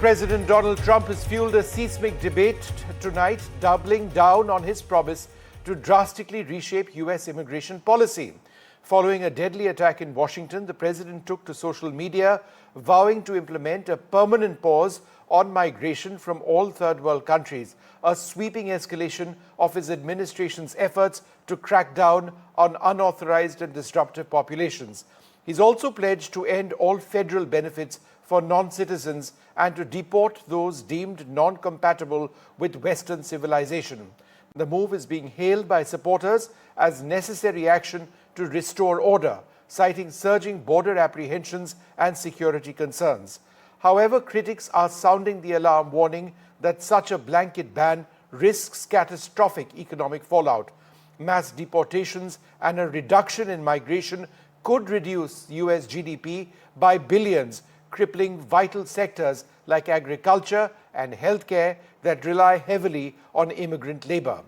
President Donald Trump has fueled a seismic debate tonight, doubling down on his promise to drastically reshape U.S. immigration policy. Following a deadly attack in Washington, the president took to social media, vowing to implement a permanent pause on migration from all third world countries, a sweeping escalation of his administration's efforts to crack down on unauthorized and disruptive populations. He's also pledged to end all federal benefits for non-citizens and to deport those deemed non-compatible with Western civilization. The move is being hailed by supporters as necessary action to restore order, citing surging border apprehensions and security concerns. However, critics are sounding the alarm, warning that such a blanket ban risks catastrophic economic fallout. Mass deportations and a reduction in migration could reduce US GDP by billions, crippling vital sectors like agriculture and healthcare that rely heavily on immigrant labor.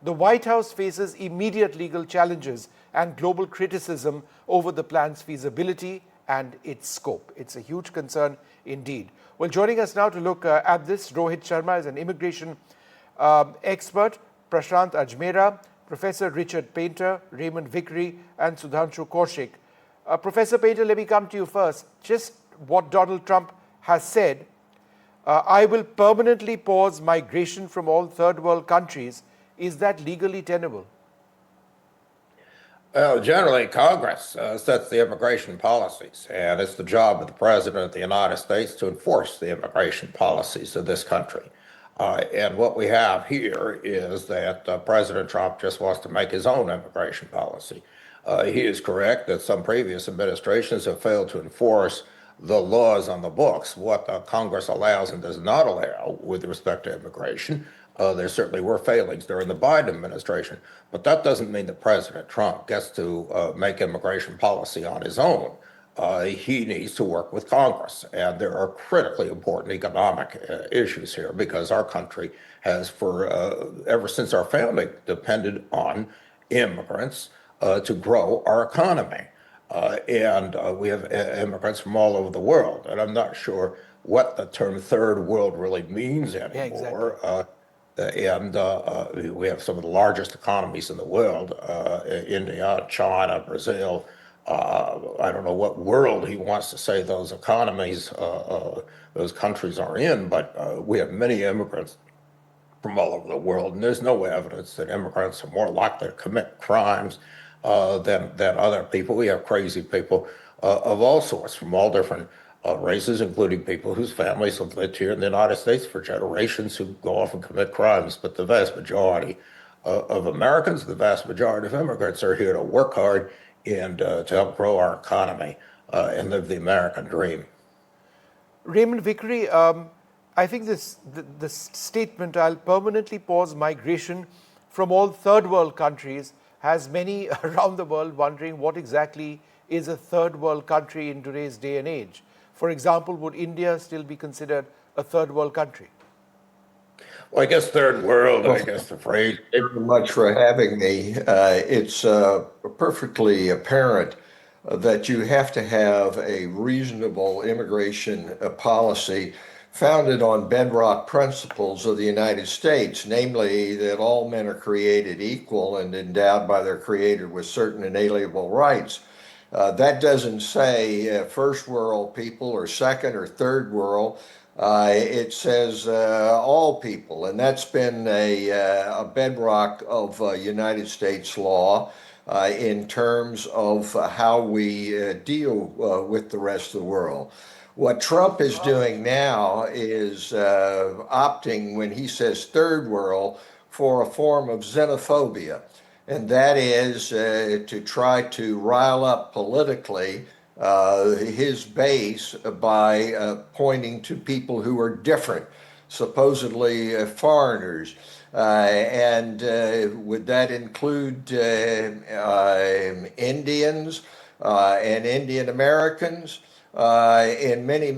The White House faces immediate legal challenges and global criticism over the plan's feasibility and its scope. It's a huge concern indeed. Well, joining us now to look at this, Rohit Sharma is an immigration expert, Prashant Ajmera, Professor Richard Painter, Raymond Vickery, and Sudhanshu Kaushik. Professor Painter, let me come to you first. Just what Donald Trump has said, I will permanently pause migration from all third world countries. Is that legally tenable? Well, generally, Congress sets the immigration policies, and it's the job of the President of the United States to enforce the immigration policies of this country. And what we have here is that President Trump just wants to make his own immigration policy. He is correct that some previous administrations have failed to enforce the laws on the books, what Congress allows and does not allow with respect to immigration. There certainly were failings during the Biden administration, but that doesn't mean that President Trump gets to make immigration policy on his own. He needs to work with Congress, and there are critically important economic issues here because our country has, for ever since our founding, depended on immigrants to grow our economy. And we have immigrants from all over the world, and I'm not sure what the term third world really means anymore. Yeah, exactly. We have some of the largest economies in the world, India, China, Brazil. I don't know what world he wants to say those economies, those countries are in, but we have many immigrants from all over the world, and there's no evidence that immigrants are more likely to commit crimes than other people. We have crazy people of all sorts from all different races, including people whose families have lived here in the United States for generations who go off and commit crimes. But the vast majority of Americans, the vast majority of immigrants are here to work hard and to help grow our economy and live the American dream. Raymond Vickery, I think the statement, I'll permanently pause migration from all third world countries, has many around the world wondering what exactly is a third world country in today's day and age. For example, would India still be considered a third world country? Well, I guess third world, I guess the phrase. Thank you very much for having me. It's perfectly apparent that you have to have a reasonable immigration policy founded on bedrock principles of the United States, namely that all men are created equal and endowed by their Creator with certain inalienable rights. That doesn't say first world people or second or third world. It says all people, and that's been a bedrock of United States law in terms of how we deal with the rest of the world. What Trump is doing now is opting, when he says third world, for a form of xenophobia. And that is to try to rile up politically his base by pointing to people who are different, supposedly foreigners. And would that include Indians and Indian Americans? In many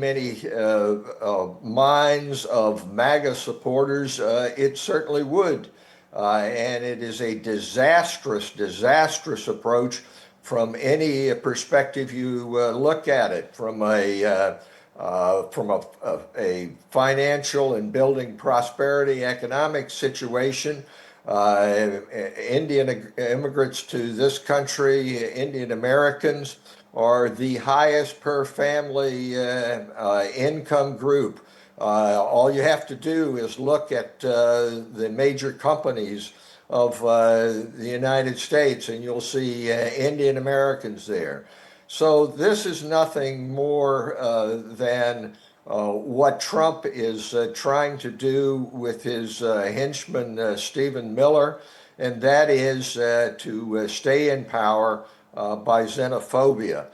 minds of MAGA supporters, it certainly would. And it is a disastrous approach from any perspective you look at it, from a from a financial and building prosperity economic situation. Indian immigrants to this country, Indian Americans, are the highest per family income group. All you have to do is look at the major companies of the United States, and you'll see Indian Americans there. So this is nothing more than what Trump is trying to do with his henchman, Stephen Miller, and that is to stay in power by xenophobia.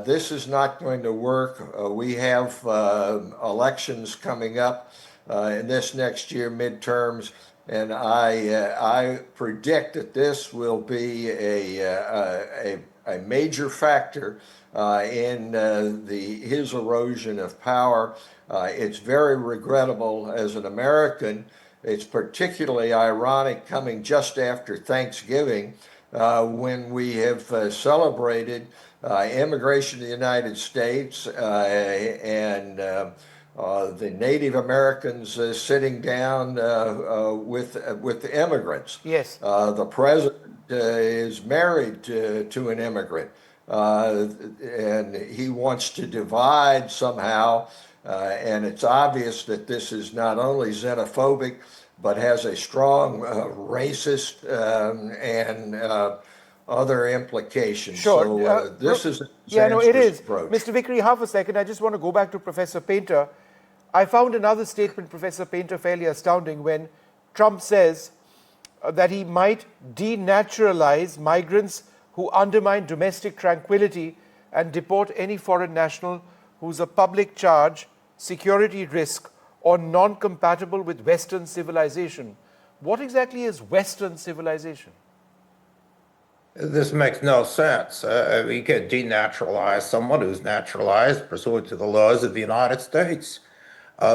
This is not going to work. We have elections coming up in this next year, midterms, and I predict that this will be a major factor in his erosion of power. It's very regrettable as an American. It's particularly ironic coming just after Thanksgiving when we have celebrated immigration to the United States and the Native Americans sitting down with the immigrants. Yes. The president is married to an immigrant, and he wants to divide somehow. And it's obvious that this is not only xenophobic, but has a strong racist and other implications. Sure. So this is a yeah, no, it is. approach. Mr. Vickery, half a second. I just want to go back to Professor Painter. I found another statement, Professor Painter, fairly astounding when Trump says that he might denaturalize migrants who undermine domestic tranquility and deport any foreign national who's a public charge, security risk, or non-compatible with Western civilization. What exactly is Western civilization? This makes no sense. You can't denaturalize someone who's naturalized pursuant to the laws of the United States.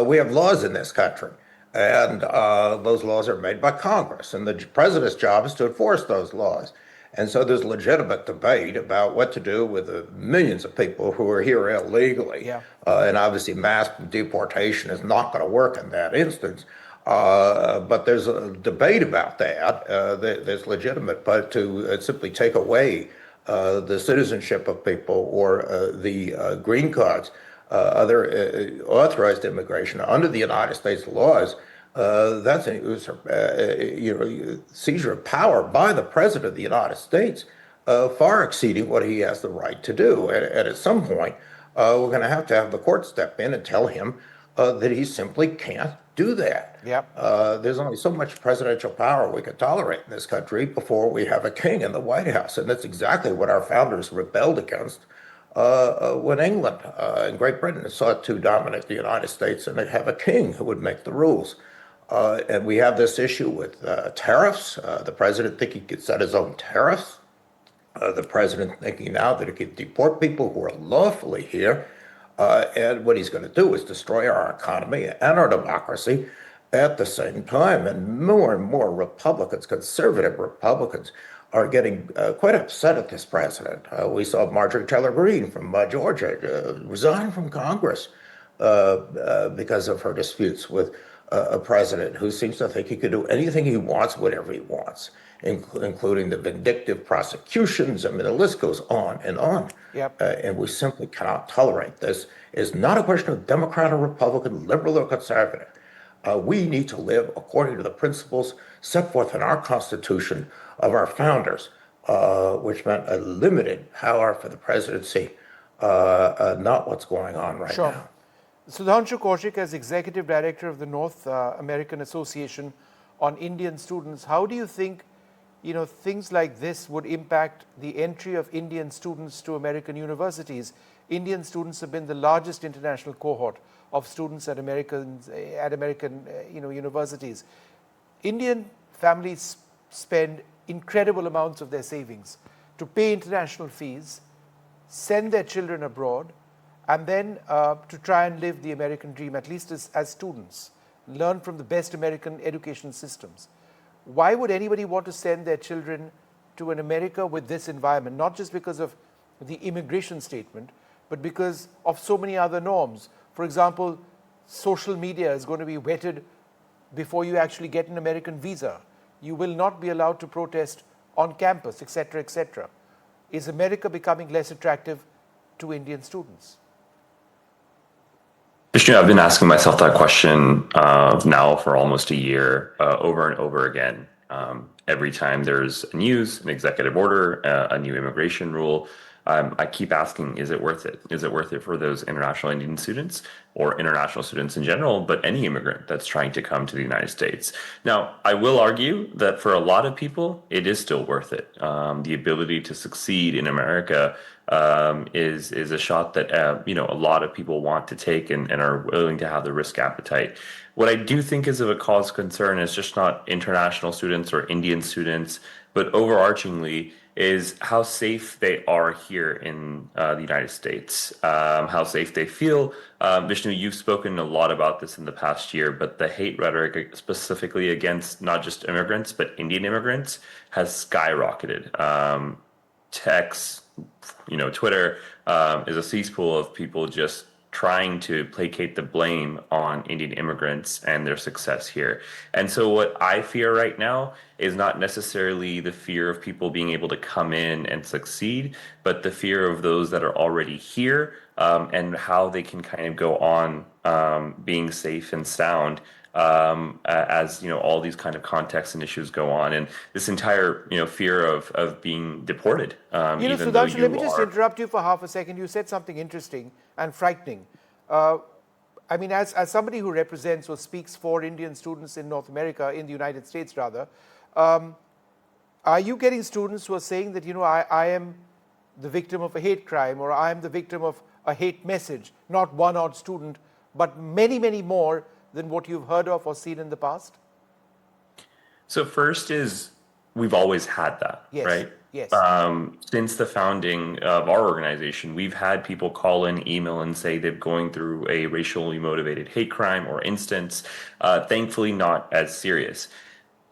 We have laws in this country, and those laws are made by Congress, and the president's job is to enforce those laws. And so there's legitimate debate about what to do with the millions of people who are here illegally. Yeah. And obviously mass deportation is not going to work in that instance. But there's a debate about that. There's legitimate, but to simply take away the citizenship of people or the green cards, other authorized immigration under the United States laws, that's a seizure of power by the president of the United States, far exceeding what he has the right to do. And at some point, we're going to have the court step in and tell him that he simply can't do that. Yep. There's only so much presidential power we can tolerate in this country before we have a king in the White House. And that's exactly what our founders rebelled against when England and Great Britain sought to dominate the United States and have a king who would make the rules. And we have this issue with tariffs. The president thinking he could set his own tariffs. The president thinking now that he could deport people who are lawfully here. And what he's going to do is destroy our economy and our democracy at the same time. And more Republicans, conservative Republicans, are getting quite upset at this president. We saw Marjorie Taylor Greene from Georgia resign from Congress because of her disputes with a president who seems to think he could do anything he wants, whatever he wants, including the vindictive prosecutions. I mean, the list goes on and on. Yep. And we simply cannot tolerate this. It's not a question of Democrat or Republican, liberal or conservative. We need to live according to the principles set forth in our Constitution of our founders, which meant a limited power for the presidency, not what's going on right now. Sudhanshu Kaushik, as Executive Director of the North American Association on Indian Students, how do you think things like this would impact the entry of Indian students to American universities? Indian students have been the largest international cohort of students at American universities. Indian families spend incredible amounts of their savings to pay international fees, send their children abroad, and then to try and live the American dream, at least as students, learn from the best American education systems. Why would anybody want to send their children to an America with this environment? Not just because of the immigration statement, but because of so many other norms. For example, social media is going to be vetted before you actually get an American visa. You will not be allowed to protest on campus, etc., etc. Is America becoming less attractive to Indian students? Vishnu, I've been asking myself that question now for almost a year, over and over again. Every time there's news, an executive order, a new immigration rule, I keep asking, is it worth it? Is it worth it for those international Indian students or international students in general, but any immigrant that's trying to come to the United States? Now, I will argue that for a lot of people, it is still worth it. The ability to succeed in America is a shot that a lot of people want to take and are willing to have the risk appetite. What I do think is of a cause of concern is just not international students or Indian students, but overarchingly is how safe they are here in the United States, how safe they feel. Vishnu, you've spoken a lot about this in the past year, but the hate rhetoric specifically against not just immigrants, but Indian immigrants has skyrocketed. Texts, Twitter is a cesspool of people just trying to placate the blame on Indian immigrants and their success here. And so what I fear right now is not necessarily the fear of people being able to come in and succeed, but the fear of those that are already here, and how they can kind of go on being safe and sound as all these kind of contexts and issues go on, and this entire fear of being deported. Even though Sudhanshu, you let me just are interrupt you for half a second. You said something interesting and frightening. I mean, as somebody who represents or speaks for Indian students in North America, in the United States rather, are you getting students who are saying that, I am the victim of a hate crime, or I am the victim of a hate message, not one odd student, but many, many more than what you've heard of or seen in the past? So first is we've always had that, Yes, right? yes. Since the founding of our organization, we've had people call in, email, and say they're going through a racially motivated hate crime or instance. Thankfully, not as serious.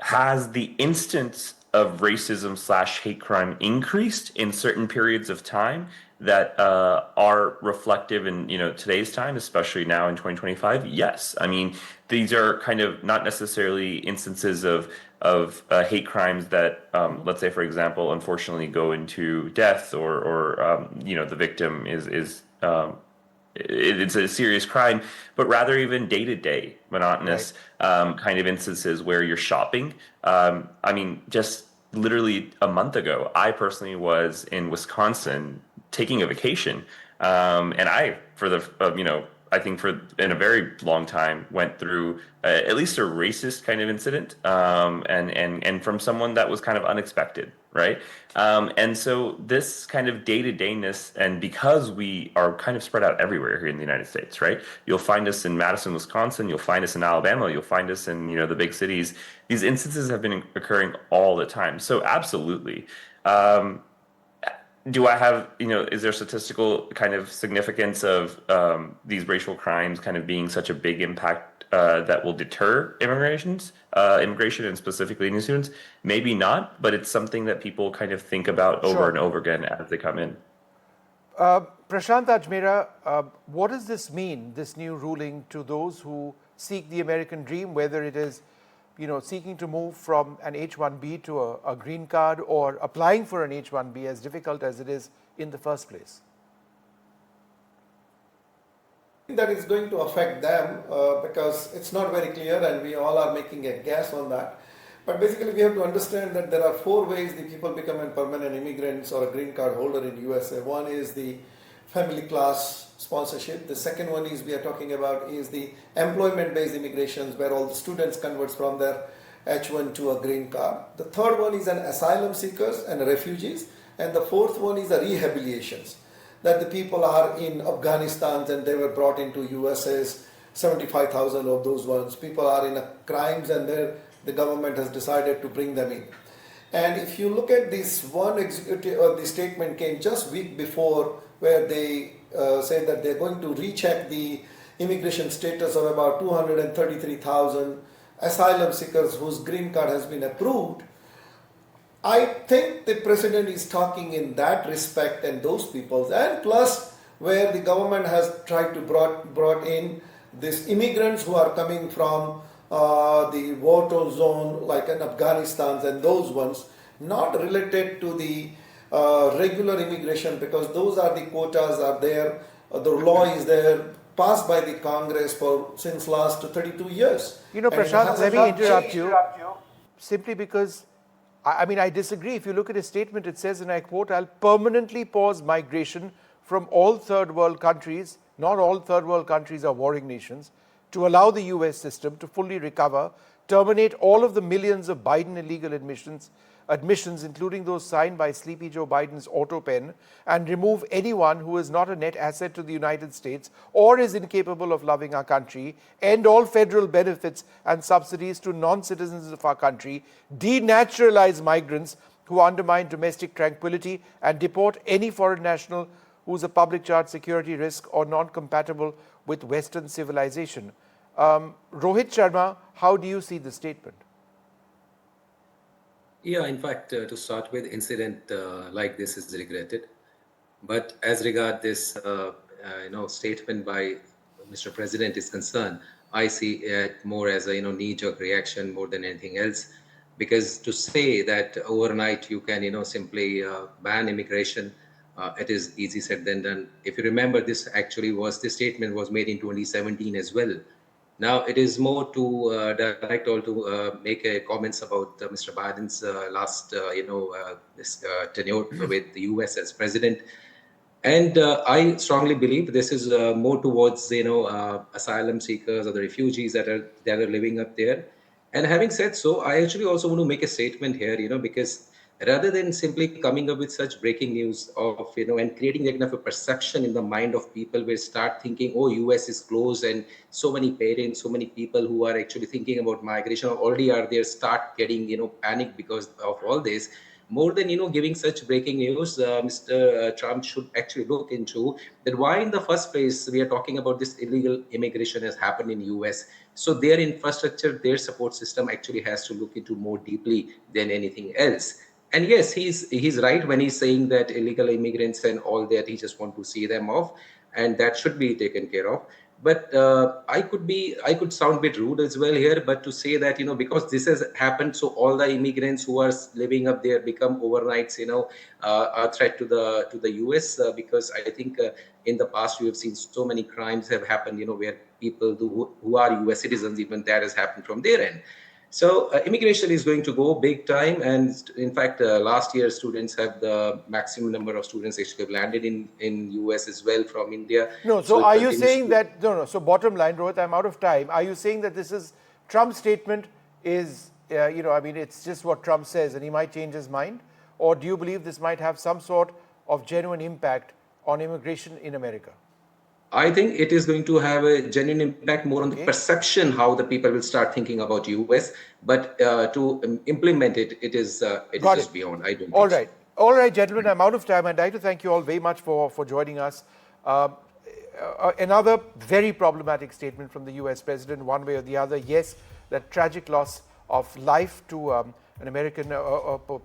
Has the instance of racism / hate crime increased in certain periods of time that are reflective in today's time, especially now in 2025? Yes. I mean, these are kind of not necessarily instances of hate crimes that, let's say, for example, unfortunately go into death, or the victim is it's a serious crime, but rather even day-to-day monotonous kind of instances where you're shopping. I mean, just literally a month ago, I personally was in Wisconsin taking a vacation, and I, for the I think for in a very long time, went through at least a racist kind of incident, and from someone that was kind of unexpected, right? And so this kind of day-to-dayness, and because we are kind of spread out everywhere here in the United States, right? You'll find us in Madison, Wisconsin. You'll find us in Alabama. You'll find us in the big cities. These instances have been occurring all the time. So absolutely. Do I have, is there statistical kind of significance of these racial crimes kind of being such a big impact that will deter immigration and specifically Indian students? Maybe not, but it's something that people kind of think about over and over again as they come in. Prashant Ajmera, what does this mean, this new ruling, to those who seek the American dream, whether it is seeking to move from an H-1B to a green card, or applying for an H-1B, as difficult as it is in the first place? That is going to affect them because it's not very clear, and we all are making a guess on that. But basically, we have to understand that there are 4 ways the people become a permanent immigrants or a green card holder in USA. One is the family class sponsorship. The second one is we are talking about is the employment-based immigrations, where all the students converts from their H1 to a green card. The third one is an asylum seekers and refugees, and the fourth one is the rehabilitations, that the people are in Afghanistan and they were brought into USA's 75,000 of those ones. People are in crimes, and the government has decided to bring them in. And if you look at this one executive, the statement came just week before, where they said that they're going to recheck the immigration status of about 233,000 asylum seekers whose green card has been approved. I think the president is talking in that respect, and those people, and plus where the government has tried to brought in these immigrants who are coming from the war-torn zone like in Afghanistan and those ones, not related to the regular immigration, because those are the quotas are there, the law is there, passed by the Congress since last 32 years. You know, And it Prashant, has let me not interrupt changed. you simply because, I mean, I disagree. If you look at his statement, it says, and I quote, "I'll permanently pause migration from all third world countries," not all third world countries are warring nations, "to allow the US system to fully recover, terminate all of the millions of Biden illegal admissions, including those signed by Sleepy Joe Biden's auto pen, and remove anyone who is not a net asset to the United States or is incapable of loving our country, end all federal benefits and subsidies to non-citizens of our country, denaturalize migrants who undermine domestic tranquility, and deport any foreign national who is a public charge security risk or non-compatible with Western civilization." Rohit Sharma, how do you see the statement? Yeah, in fact, to start with, incident like this is regretted. But as regard this, statement by Mr. President is concerned, I see it more as a knee-jerk reaction more than anything else. Because to say that overnight you can simply ban immigration, it is easy said than done. If you remember, this statement was made in 2017 as well. Now it is more to direct or to make comments about Mr. Biden's last, tenure with the U.S. as president, and I strongly believe this is more towards asylum seekers or the refugees that are living up there. And having said so, I actually also want to make a statement here, because rather than simply coming up with such breaking news of and creating that kind of a perception in the mind of people, will start thinking, oh, US is closed, and so many parents, so many people who are actually thinking about migration or already are there start getting panic because of all this. More than giving such breaking news, Mr. Trump should actually look into that why in the first place we are talking about this illegal immigration has happened in US. So their infrastructure, their support system actually has to look into more deeply than anything else. And yes, he's right when he's saying that illegal immigrants and all that, he just want to see them off, and that should be taken care of. But I could sound a bit rude as well here, but to say that because this has happened, so all the immigrants who are living up there become overnights a threat to the US, because I think in the past we have seen so many crimes have happened where people who are US citizens, even that has happened from their end. So immigration is going to go big time, and in fact, last year students have the maximum number of students actually have landed in US as well from India. No, so are you saying that, no, so bottom line, Rohit, I'm out of time. Are you saying that this is, Trump's statement is, it's just what Trump says and he might change his mind? Or do you believe this might have some sort of genuine impact on immigration in America? I think it is going to have a genuine impact more on the perception, how the people will start thinking about US, but to implement it, it is just beyond. I don't. All right, gentlemen, I'm out of time. I'd like to thank you all very much for joining us. Another very problematic statement from the US president, one way or the other. Yes, that tragic loss of life to an American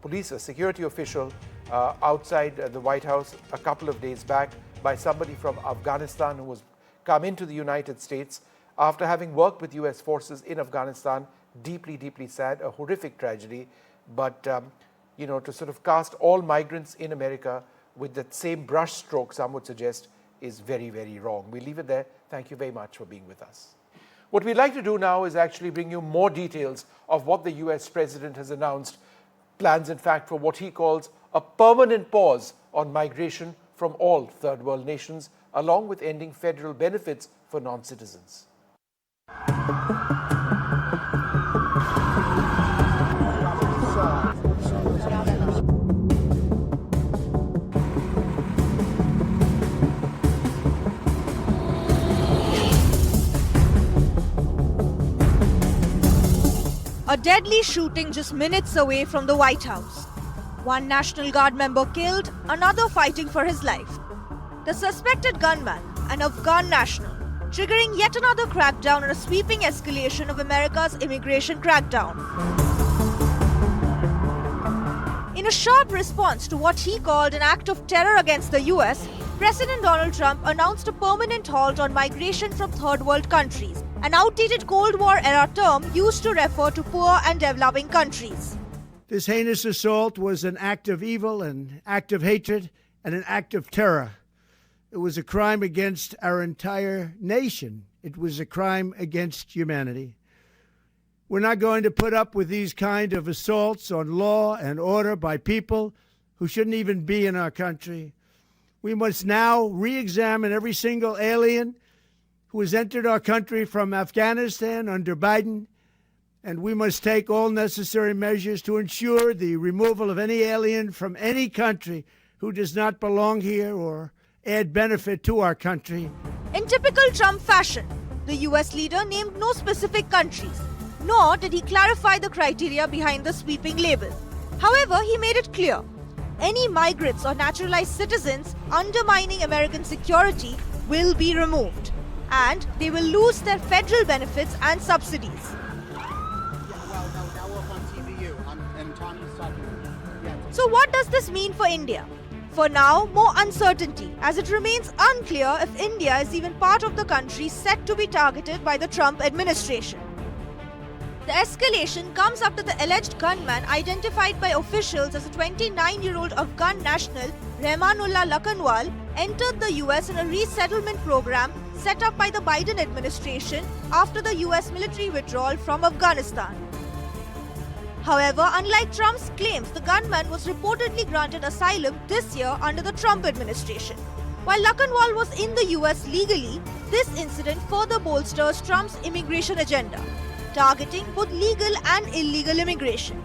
police, a security official outside the White House a couple of days back, by somebody from Afghanistan who was come into the United States after having worked with US forces in Afghanistan. Deeply, deeply sad, a horrific tragedy. But, to sort of cast all migrants in America with that same brush stroke, some would suggest, is very, very wrong. We leave it there. Thank you very much for being with us. What we'd like to do now is actually bring you more details of what the US president has announced, plans, in fact, for what he calls a permanent pause on migration from all third world nations, along with ending federal benefits for non-citizens. A deadly shooting just minutes away from the White House. One National Guard member killed, another fighting for his life. The suspected gunman, an Afghan national, triggering yet another crackdown and a sweeping escalation of America's immigration crackdown. In a sharp response to what he called an act of terror against the US, President Donald Trump announced a permanent halt on migration from third world countries, an outdated Cold War era term used to refer to poor and developing countries. This heinous assault was an act of evil, an act of hatred, and an act of terror. It was a crime against our entire nation. It was a crime against humanity. We're not going to put up with these kind of assaults on law and order by people who shouldn't even be in our country. We must now re-examine every single alien who has entered our country from Afghanistan under Biden, and we must take all necessary measures to ensure the removal of any alien from any country who does not belong here or add benefit to our country. In typical Trump fashion, the US leader named no specific countries, nor did he clarify the criteria behind the sweeping label. However, he made it clear, any migrants or naturalized citizens undermining American security will be removed, and they will lose their federal benefits and subsidies. So what does this mean for India? For now, more uncertainty, as it remains unclear if India is even part of the country set to be targeted by the Trump administration. The escalation comes after the alleged gunman identified by officials as a 29-year-old Afghan national, Rehmanullah Lakhanwal, entered the US in a resettlement program set up by the Biden administration after the US military withdrawal from Afghanistan. However, unlike Trump's claims, the gunman was reportedly granted asylum this year under the Trump administration. While Lakhanwal was in the US legally, this incident further bolsters Trump's immigration agenda, targeting both legal and illegal immigration.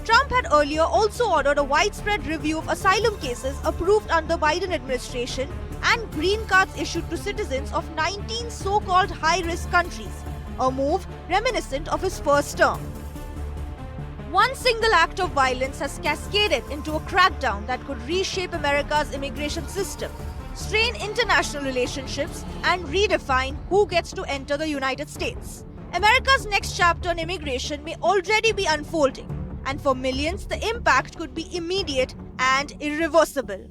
Trump had earlier also ordered a widespread review of asylum cases approved under Biden administration and green cards issued to citizens of 19 so-called high-risk countries, a move reminiscent of his first term. One single act of violence has cascaded into a crackdown that could reshape America's immigration system, strain international relationships, and redefine who gets to enter the United States. America's next chapter on immigration may already be unfolding, and for millions, the impact could be immediate and irreversible.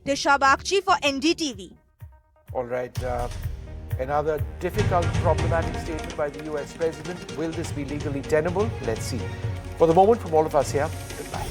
Disha Bagchi for NDTV. All right. Another difficult, problematic statement by the US president. Will this be legally tenable? Let's see. For the moment, from all of us here, goodbye.